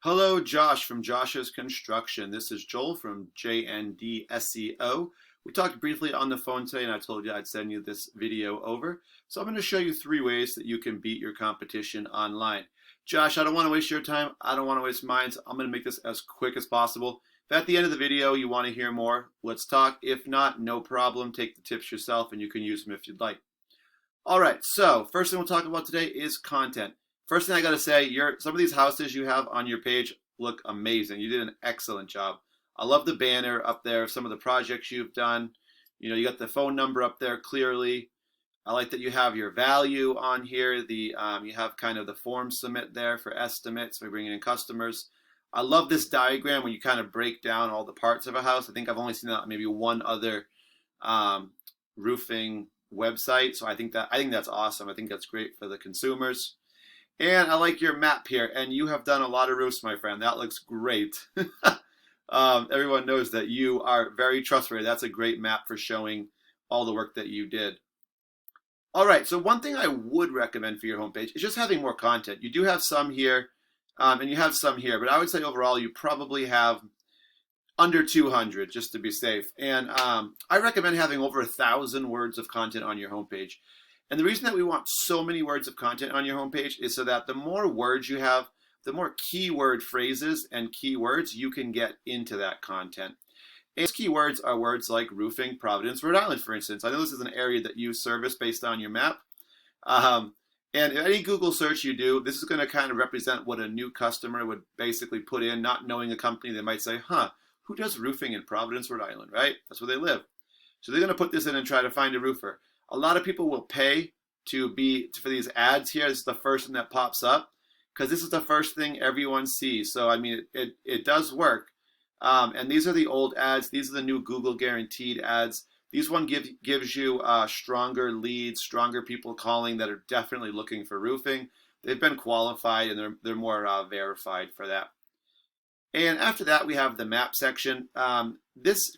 Hello, Josh from Josh's Construction. This is Joel from JND SEO. We talked briefly on the phone today, and I told you I'd send you this video over. So I'm going to show you 3 ways that you can beat your competition online. Josh, I don't want to waste your time. I don't want to waste mine, so I'm going to make this as quick as possible. If at the end of the video you want to hear more, let's talk. If not, no problem. Take the tips yourself, and you can use them if you'd like. All right, so first thing we'll talk about today is content. First thing I got to say, some of these houses you have on your page look amazing. You did an excellent job. I love the banner up there, some of the projects you've done. You know, you got the phone number up there clearly. I like that you have your value on here. You have kind of the form submit there for estimates for bringing in customers. I love this diagram when you kind of break down all the parts of a house. I think I've only seen that maybe one other roofing website. So I think that's awesome. I think that's great for the consumers. And I like your map here, and you have done a lot of roofs, my friend. That looks great. Everyone knows that you are very trustworthy. That's a great map for showing all the work that you did. All right, so one thing I would recommend for your homepage is just having more content. You do have some here, and you have some here, but I would say overall you probably have under 200 just to be safe. And I recommend having over 1,000 words of content on your homepage. And the reason that we want so many words of content on your homepage is so that the more words you have, the more keyword phrases and keywords you can get into that content. And those keywords are words like roofing, Providence, Rhode Island, for instance. I know this is an area that you service based on your map. And any Google search you do, this is going to kind of represent what a new customer would basically put in, not knowing a company. They might say, who does roofing in Providence, Rhode Island, right? That's where they live. So they're going to put this in and try to find a roofer. A lot of people will pay for these ads here. This is the first thing that pops up because this is the first thing everyone sees. So I mean, it does work. And these are the old ads. These are the new Google guaranteed ads. These one gives you stronger leads, stronger people calling that are definitely looking for roofing. They've been qualified and they're more verified for that. And after that, we have the map section. What this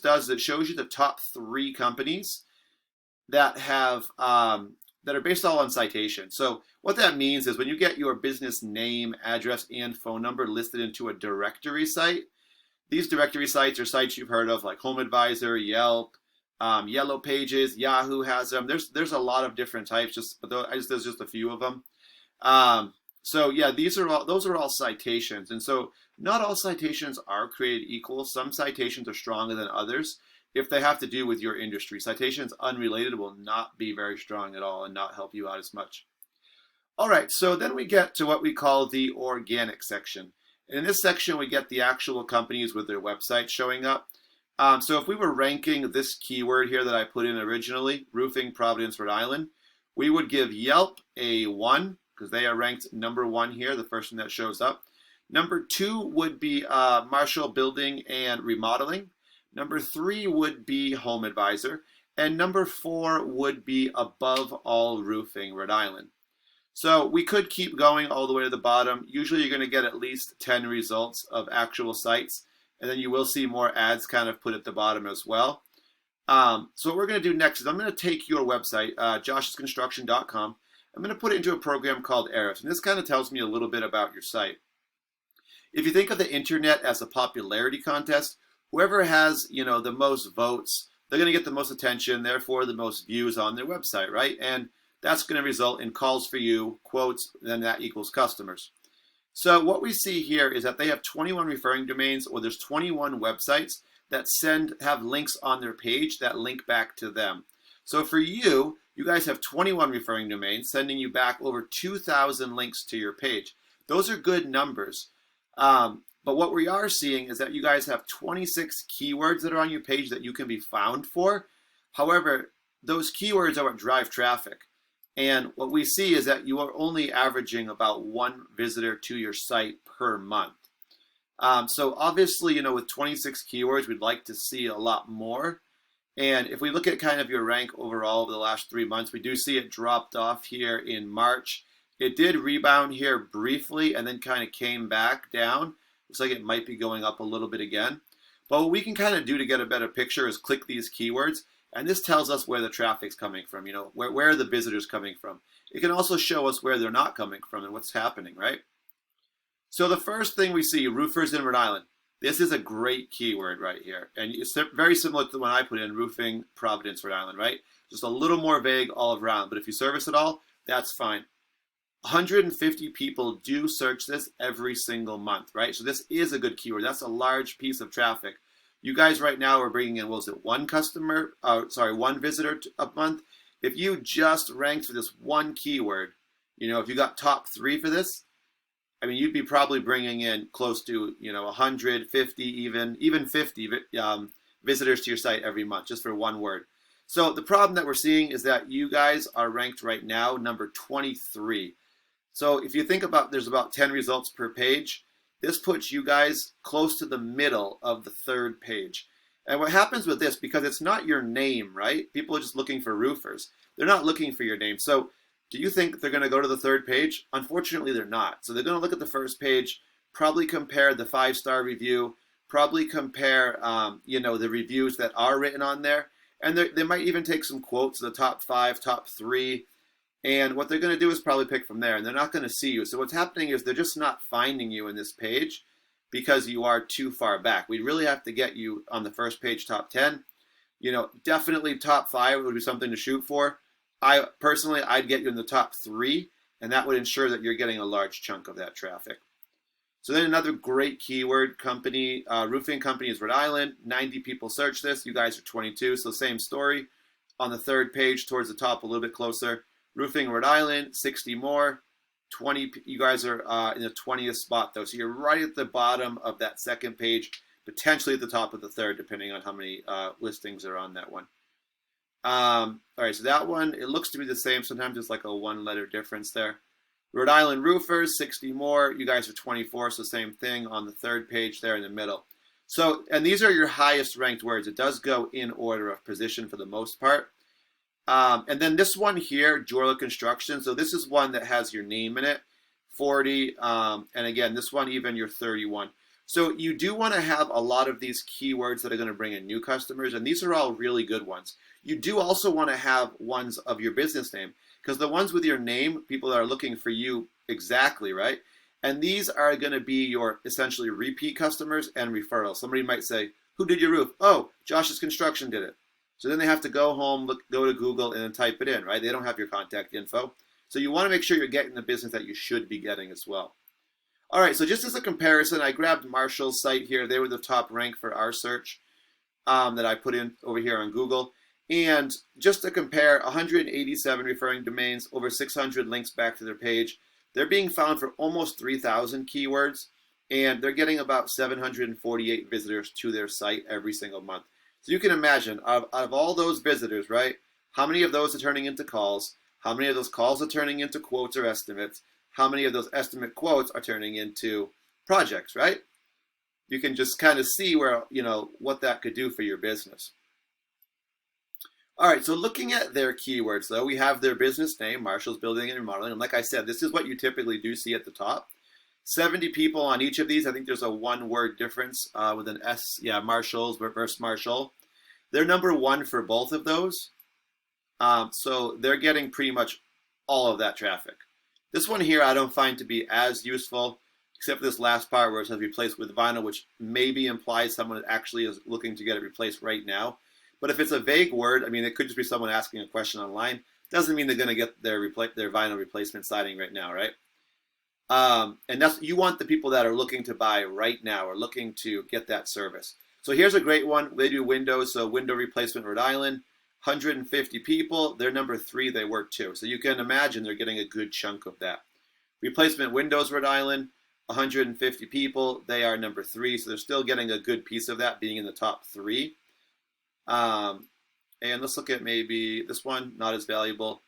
does is it shows you the top 3 companies that are based all on citation. So what that means is when you get your business name, address, and phone number listed into a directory site, these directory sites are sites you've heard of like Home Advisor, Yelp, Yellow Pages, Yahoo has them. There's a lot of different types. There's just a few of them. So yeah, those are all citations, and so not all citations are created equal. Some citations are stronger than others. If they have to do with your industry, citations unrelated will not be very strong at all and not help you out as much. All right, so then we get to what we call the organic section. And in this section, we get the actual companies with their websites showing up. So if we were ranking this keyword here that I put in originally, roofing, Providence, Rhode Island, we would give Yelp a 1 because they are ranked number 1 here, the first thing that shows up. Number 2 would be Marshall Building and Remodeling. Number 3 would be Home Advisor, and number 4 would be Above All Roofing, Rhode Island. So we could keep going all the way to the bottom. Usually you're going to get at least 10 results of actual sites, and then you will see more ads kind of put at the bottom as well. So what we're going to do next is I'm going to take your website, joshsconstruction.com. I'm going to put it into a program called Ahrefs, and this kind of tells me a little bit about your site. If you think of the internet as a popularity contest, whoever has, the most votes, they're going to get the most attention, therefore the most views on their website, right? And that's going to result in calls for you, quotes, then that equals customers. So what we see here is that they have 21 referring domains, or there's 21 websites that have links on their page that link back to them. So for you guys have 21 referring domains sending you back over 2,000 links to your page. Those are good numbers. But what we are seeing is that you guys have 26 keywords that are on your page that you can be found for. However, those keywords are what drive traffic. And what we see is that you are only averaging about 1 visitor to your site per month. So obviously, with 26 keywords, we'd like to see a lot more. And if we look at kind of your rank overall over the last 3 months, we do see it dropped off here in March. It did rebound here briefly and then kind of came back down. Looks like it might be going up a little bit again. But what we can kind of do to get a better picture is click these keywords. And this tells us where the traffic's coming from, where are the visitors coming from. It can also show us where they're not coming from and what's happening, right? So the first thing we see, roofers in Rhode Island. This is a great keyword right here. And it's very similar to the one I put in, roofing, Providence, Rhode Island, right? Just a little more vague all around. But if you service it all, that's fine. 150 people do search this every single month, right? So this is a good keyword. That's a large piece of traffic. You guys right now are bringing in, what was it, one visitor a month. If you just ranked for this one keyword, if you got top 3 for this, I mean, you'd be probably bringing in close to, 150, even 50 visitors to your site every month, just for one word. So the problem that we're seeing is that you guys are ranked right now number 23. So if you think about, there's about 10 results per page. This puts you guys close to the middle of the 3rd page. And what happens with this, because it's not your name, right? People are just looking for roofers. They're not looking for your name. So do you think they're going to go to the 3rd page? Unfortunately, they're not. So they're going to look at the 1st page, probably compare the 5-star review, probably compare, the reviews that are written on there. And they might even take some quotes, the top 5, top 3. And what they're going to do is probably pick from there. And they're not going to see you. So what's happening is they're just not finding you in this page because you are too far back. We really have to get you on the 1st page, top 10. Definitely top 5 would be something to shoot for. I'd get you in the top 3, and that would ensure that you're getting a large chunk of that traffic. So then another great keyword company, roofing company is Rhode Island. 90 people search this. You guys are 22, so same story. On the 3rd page, towards the top, a little bit closer. Roofing Rhode Island, 60 more. 20. You guys are in the 20th spot, though. So you're right at the bottom of that 2nd page, potentially at the top of the 3rd, depending on how many listings are on that one. All right, so that one, it looks to be the same. Sometimes it's like a 1-letter difference there. Rhode Island roofers, 60 more. You guys are 24, so same thing on the 3rd page there in the middle. So, and these are your highest ranked words. It does go in order of position for the most part. And then this one here, Jorla Construction. So this is one that has your name in it, 40. And again, this one, even your 31. So you do want to have a lot of these keywords that are going to bring in new customers. And these are all really good ones. You do also want to have ones of your business name, because the ones with your name, people are looking for you exactly, right? And these are going to be your essentially repeat customers and referrals. Somebody might say, who did your roof? Oh, Josh's Construction did it. So then they have to go home, go to Google and then type it in, right? They don't have your contact info. So you want to make sure you're getting the business that you should be getting as well. All right, so just as a comparison, I grabbed Marshall's site here. They were the top rank for our search that I put in over here on Google. And just to compare, 187 referring domains, over 600 links back to their page. They're being found for almost 3,000 keywords, and they're getting about 748 visitors to their site every single month. So you can imagine, out of all those visitors, right, how many of those are turning into calls? How many of those calls are turning into quotes or estimates? How many of those estimate quotes are turning into projects, right? You can just kind of see where, what that could do for your business. All right, so looking at their keywords, though, we have their business name, Marshall's Building and Remodeling. And like I said, this is what you typically do see at the top. 70 people on each of these. I think there's a 1-word difference with an S. Yeah, Marshall's versus Marshall. They're number 1 for both of those. So they're getting pretty much all of that traffic. This one here I don't find to be as useful, except for this last part where it says replaced with vinyl, which maybe implies someone actually is looking to get it replaced right now. But if it's a vague word, I mean, it could just be someone asking a question online. Doesn't mean they're going to get their vinyl replacement siding right now, right? And you want the people that are looking to buy right now or looking to get that service. So here's a great one. They do windows, so window replacement Rhode Island, 150 people. They're number 3. They work 2. So you can imagine they're getting a good chunk of that. Replacement windows Rhode Island, 150 people. They are number 3. So they're still getting a good piece of that, being in the top 3. And let's look at maybe this one, not as valuable.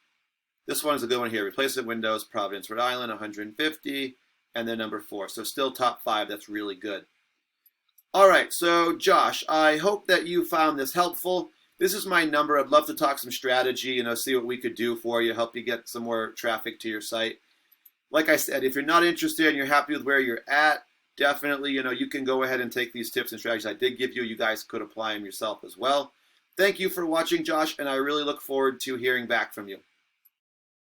This one is a good one here. Replacement windows, Providence, Rhode Island, 150, and then number 4. So still top 5. That's really good. All right, so Josh, I hope that you found this helpful. This is my number. I'd love to talk some strategy, see what we could do for you, help you get some more traffic to your site. Like I said, if you're not interested and you're happy with where you're at, definitely, you can go ahead and take these tips and strategies I did give you. You guys could apply them yourself as well. Thank you for watching, Josh, and I really look forward to hearing back from you.